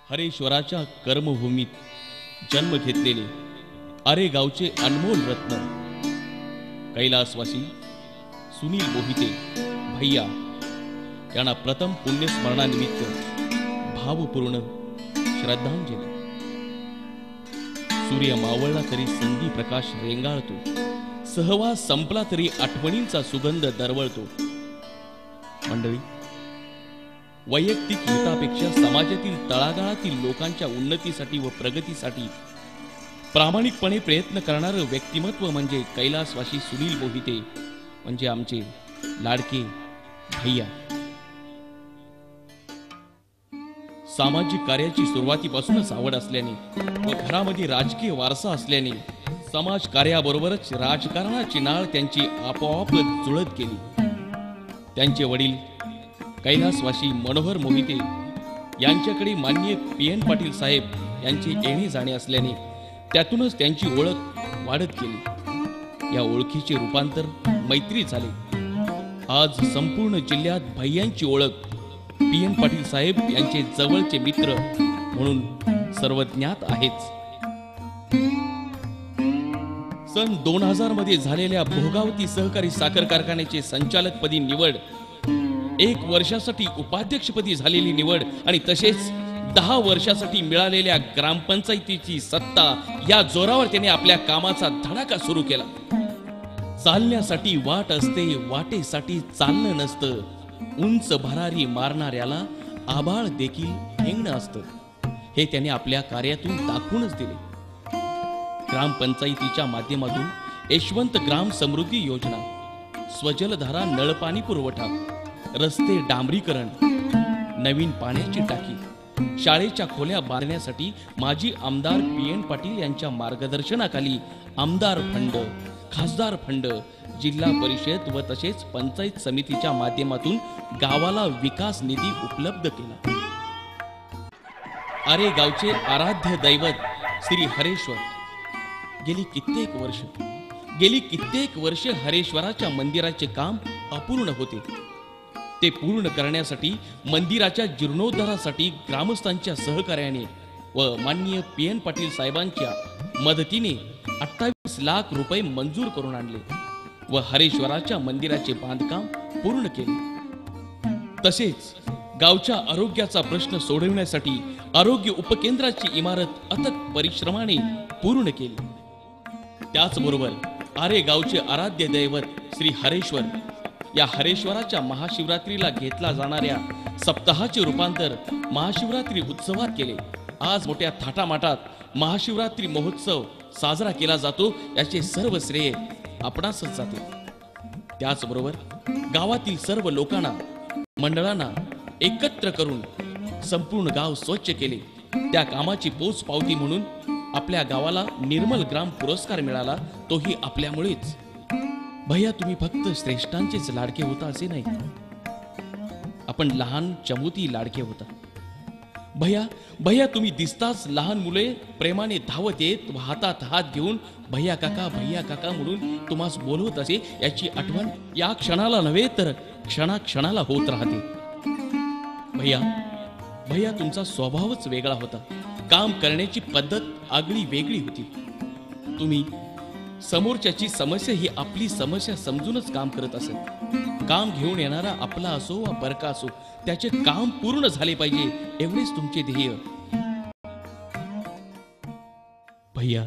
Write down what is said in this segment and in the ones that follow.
हरेश्वराच्या कर्मभूमीत जन्म घेतलेले अरे गावचे अनमोल रत्न कैलासवासी सुनील मोहिते भैया यांना प्रथम पुण्यस्मरणानिमित्त भावपूर्ण श्रद्धांजली। सूर्य मावळला तरी संधी प्रकाश रेंगाळतो, सहवास संपला तरी आठवणींचा सुगंध दरवळतो। मंडळी, वैयक्तिक हितापेक्षा समाजातील तळागाळातील लोकांच्या उन्नतीसाठी व प्रगतीसाठी प्रामाणिकपणे प्रयत्न करणारे व्यक्तिमत्व म्हणजे कैलासवासी सुनील मोहिते, म्हणजे आमचे लाडके भैया। सामाजिक कार्याची सुरुवातीपासूनच आवड असल्याने व घरामध्ये राजकीय वारसा असल्याने समाज कार्याबरोबरच राजकारणाची नाळ त्यांची आपोआप जुळत गेली। त्यांचे वडील कैलासवासी मनोहर मोहिते यांच्याकडे माननीय पी.एन. पाटील साहेब यांचे येणे जाणे असल्याने त्यातूनच त्यांची ओळख वाढत गेली। या ओळखीचे रूपांतर मैत्रीत झाले। आज संपूर्ण जिल्ह्यात भैयांची ओळख पी.एन. पाटील साहेब यांचे जवळचे मित्र म्हणून सर्वज्ञात आहेच। सन 2000 मध्ये झालेल्या भोगावती सहकारी साखर कारखान्याचे संचालकपदी निवड, 1 वर्षासाठी उपाध्यक्षपदी झालेली निवड आणि तसेच 10 वर्षासाठी मिळालेल्या ग्रामपंचायतीची सत्ता या जोरावर त्याने आपल्या कामाचा धडाका सुरू केला। चालण्यासाठी वाट असते, वाटेसाठी चालणं नसतं, उंच भरारी मारणाऱ्याला आभाळ देखील ठेंगणं असतं, हे त्याने आपल्या कार्यातून दाखवूनच दिले। ग्रामपंचायतीच्या माध्यमातून यशवंत ग्राम समृद्धी योजना, स्वजलधारा नळपाणी पुरवठा, रस्ते डांबरीकरण, नवीन पाण्याची टाकी, शाळेच्या खोल्या बांधण्यासाठी माजी आमदार पी.एन. पाटील यांच्या मार्गदर्शनाखाली आमदार फंड, खासदार फंड, जिल्हा परिषद व तसेच पंचायत समितीच्या माध्यमातून गावाला विकास निधी उपलब्ध केला। अरे गावचे आराध्य दैवत श्री हरेश्वर गेली कित्येक वर्ष हरेश्वराच्या मंदिराचे काम अपूर्ण होते। ते पूर्ण करण्यासाठी मंदिराच्या जीर्णोद्धारासाठी ग्रामस्थांच्या सहकार्याने व माननीय पी.एन. पाटील साहेबांच्या मदतीने 28 लाख रुपये मंजूर करून आणले व हरेश्वराच्या मंदिराचे बांधकाम पूर्ण केले। तसेच गावच्या आरोग्याचा प्रश्न सोडवण्यासाठी आरोग्य उपकेंद्राची इमारत अथक परिश्रमाने पूर्ण केली। त्याचबरोबर आरे गावचे आराध्य दैवत श्री हरेश्वर या हरेश्वराच्या महाशिवरात्रीला घेतला जाणाऱ्या सप्ताहाचे रूपांतर महाशिवरात्री उत्सवात केले। आज मोठ्या थाटामाटात महाशिवरात्री महोत्सव साजरा केला जातो, याचे सर्व श्रेय आपणासच जाते। त्याचबरोबर गावातील सर्व लोकांना, मंडळांना एकत्र करून संपूर्ण गाव स्वच्छ केले। त्या कामाची पोचपावती म्हणून आपल्या गावाला निर्मल ग्राम पुरस्कार मिळाला, तोही आपल्यामुळेच। भैया, तुम्ही फक्त श्रेष्ठांचेच लाडके होता असे नाही, आपण लहान चमुती लाडके होता। भैया तुम्ही दिसताच लहान मुले प्रेमाने धावत येत व हातात हात घेऊन भैया काका म्हणून तुम्हास बोलवत असे, याची आठवण या क्षणाला नव्हे तर क्षणाक्षणाला होत राहते। भैया तुमचा स्वभावच वेगळा होता, काम करण्याची पद्धत आगळी वेगळी होती। तुम्ही समोरच्याची समस्या ही आपली समस्या समजूनच काम करत असेल। काम घेऊन येणारा आपला असो वा परका असो, त्याचे काम पूर्ण झाले पाहिजे, एवढेच तुमचे ध्येय। भैया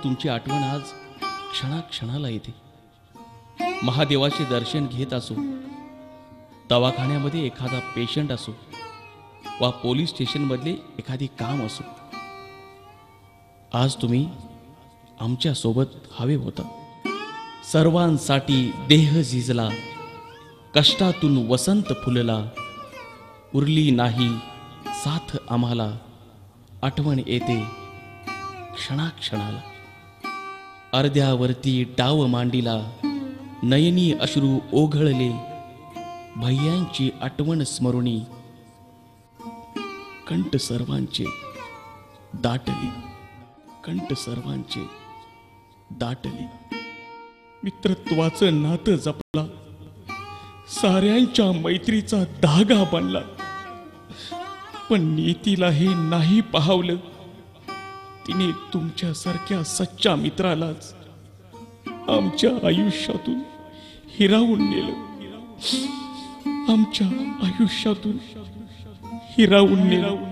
तुमची आठवण आज क्षणाक्षणाला येते। महादेवाचे दर्शन घेत असो, दवाखान्यामध्ये एखादा पेशंट असो वा पोलीस स्टेशन मधले एखादी काम असो, आज तुम्ही आमच्या सोबत हवे होता। सर्वांसाठी देह झिजला, कष्टातून वसंत फुलला, उरली नाही साथ आम्हाला, आठवण येते क्षणाक्षणाला। अर्ध्यावरती डाव मांडीला, नयनी अश्रू ओघळले, भैयांची आठवण स्मरुणी, कंठ सर्वांचे दाटले। मित्रत्वाचं नातं जपला, साऱ्यांच्या मैत्रीचा धागा बनला। पण नीतीला हे नाही पाहावलं. तिने तुमच्यासारख्या सच्च्या मित्रालाच आमच्या आयुष्यातून हिरावून नेलं. आमच्या आयुष्यातून हिरावून नेलं.